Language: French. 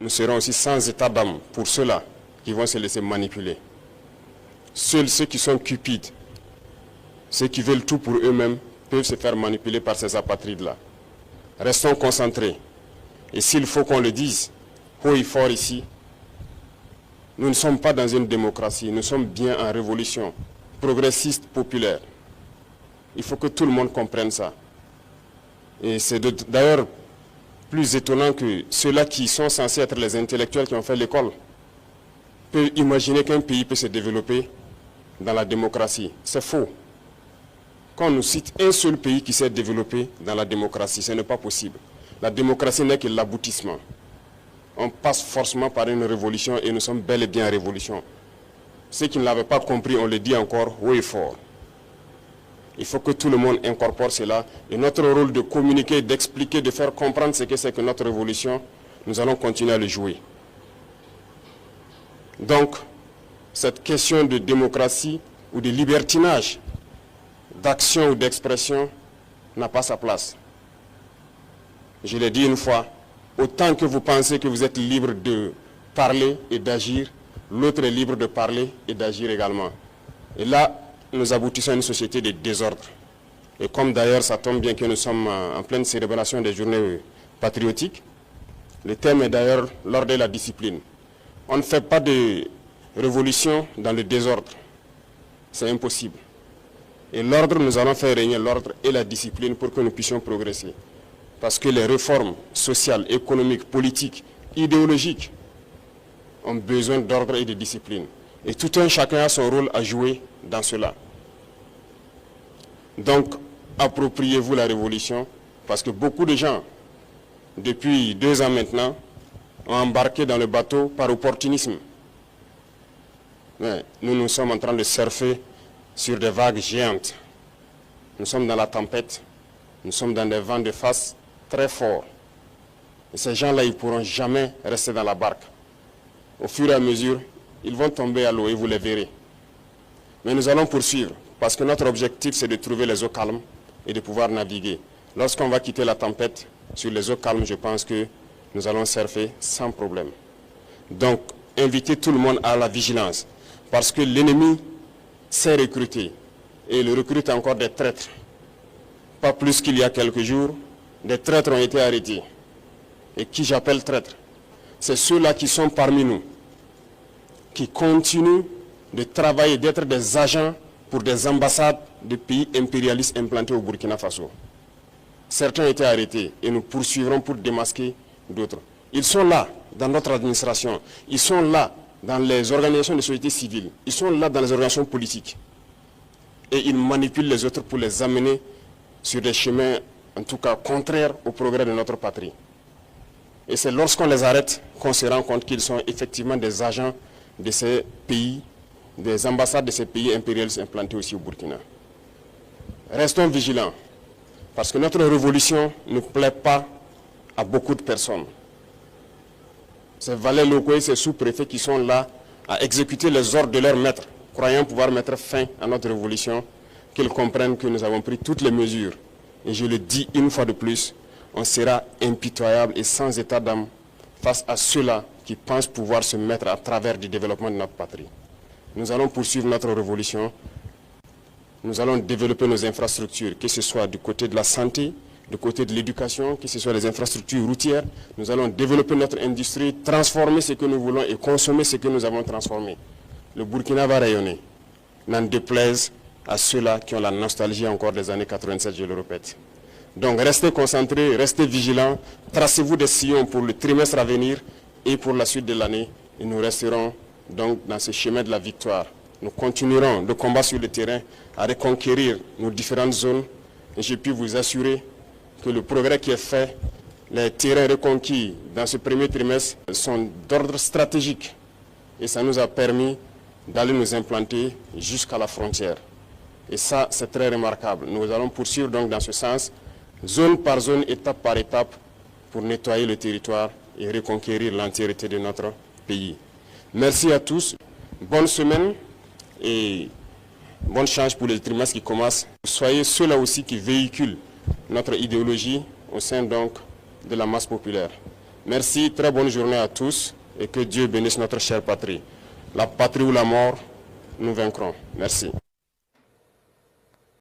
nous serons aussi sans état d'âme pour ceux-là qui vont se laisser manipuler. Seuls ceux qui sont cupides, ceux qui veulent tout pour eux-mêmes, peuvent se faire manipuler par ces apatrides-là. Restons concentrés. Et s'il faut qu'on le dise haut et fort ici, nous ne sommes pas dans une démocratie, nous sommes bien en révolution progressiste, populaire. Il faut que tout le monde comprenne ça. Et c'est d'ailleurs plus étonnant que ceux-là qui sont censés être les intellectuels qui ont fait l'école peuvent imaginer qu'un pays peut se développer dans la démocratie. C'est faux. Quand on nous cite un seul pays qui s'est développé dans la démocratie, ce n'est pas possible. La démocratie n'est que l'aboutissement. On passe forcément par une révolution et nous sommes bel et bien en révolution. Ceux qui ne l'avaient pas compris, on le dit encore haut et fort. Il faut que tout le monde incorpore cela. Et notre rôle de communiquer, d'expliquer, de faire comprendre ce que c'est que notre révolution, nous allons continuer à le jouer. Donc, cette question de démocratie ou de libertinage, d'action ou d'expression, n'a pas sa place. Je l'ai dit une fois, autant que vous pensez que vous êtes libre de parler et d'agir, l'autre est libre de parler et d'agir également. Et là, nous aboutissons à une société de désordre. Et comme d'ailleurs ça tombe bien que nous sommes en pleine célébration des journées patriotiques, le thème est d'ailleurs l'ordre et la discipline. On ne fait pas de révolution dans le désordre. C'est impossible. Et l'ordre, nous allons faire régner l'ordre et la discipline pour que nous puissions progresser. Parce que les réformes sociales, économiques, politiques, idéologiques ont besoin d'ordre et de discipline. Et tout un chacun a son rôle à jouer dans cela. Donc, appropriez-vous la révolution, parce que beaucoup de gens, depuis 2 ans maintenant, ont embarqué dans le bateau par opportunisme. Mais nous sommes en train de surfer sur des vagues géantes. Nous sommes dans la tempête, nous sommes dans des vents de face très forts. Et ces gens-là, ils ne pourront jamais rester dans la barque. Au fur et à mesure, ils vont tomber à l'eau et vous les verrez. Mais nous allons poursuivre, parce que notre objectif, c'est de trouver les eaux calmes et de pouvoir naviguer. Lorsqu'on va quitter la tempête, sur les eaux calmes, je pense que nous allons surfer sans problème. Donc, invitez tout le monde à la vigilance, parce que l'ennemi s'est recruté, et il recrute encore des traîtres. Pas plus qu'il y a quelques jours, des traîtres ont été arrêtés. Et qui j'appelle traîtres? C'est ceux-là qui sont parmi nous, qui continuent de travailler, d'être des agents pour des ambassades de pays impérialistes implantés au Burkina Faso. Certains ont été arrêtés et nous poursuivrons pour démasquer d'autres. Ils sont là dans notre administration, ils sont là dans les organisations de société civile, ils sont là dans les organisations politiques. Et ils manipulent les autres pour les amener sur des chemins, en tout cas, contraires au progrès de notre patrie. Et c'est lorsqu'on les arrête qu'on se rend compte qu'ils sont effectivement des agents de ces pays, des ambassades de ces pays impérialistes implantés aussi au Burkina. Restons vigilants, parce que notre révolution ne plaît pas à beaucoup de personnes. Ces valets locaux et ces sous-préfets qui sont là à exécuter les ordres de leurs maîtres, croyant pouvoir mettre fin à notre révolution, qu'ils comprennent que nous avons pris toutes les mesures. Et je le dis une fois de plus, on sera impitoyable et sans état d'âme face à ceux-là qui pensent pouvoir se mettre à travers du développement de notre patrie. Nous allons poursuivre notre révolution. Nous allons développer nos infrastructures, que ce soit du côté de la santé, du côté de l'éducation, que ce soit les infrastructures routières. Nous allons développer notre industrie, transformer ce que nous voulons et consommer ce que nous avons transformé. Le Burkina va rayonner, n'en déplaise à ceux-là qui ont la nostalgie encore des années 87, je le répète. Donc restez concentrés, restez vigilants, tracez-vous des sillons pour le trimestre à venir et pour la suite de l'année. Et nous resterons donc dans ce chemin de la victoire. Nous continuerons de combattre sur le terrain à reconquérir nos différentes zones. Et je puis vous assurer que le progrès qui est fait, les terrains reconquis dans ce premier trimestre sont d'ordre stratégique. Et ça nous a permis d'aller nous implanter jusqu'à la frontière. Et ça, c'est très remarquable. Nous allons poursuivre donc dans ce sens, zone par zone, étape par étape, pour nettoyer le territoire et reconquérir l'entièreté de notre pays. Merci à tous. Bonne semaine et bonne chance pour les trimestres qui commencent. Soyez ceux-là aussi qui véhiculent notre idéologie au sein donc de la masse populaire. Merci, très bonne journée à tous et que Dieu bénisse notre chère patrie. La patrie ou la mort, nous vaincrons. Merci.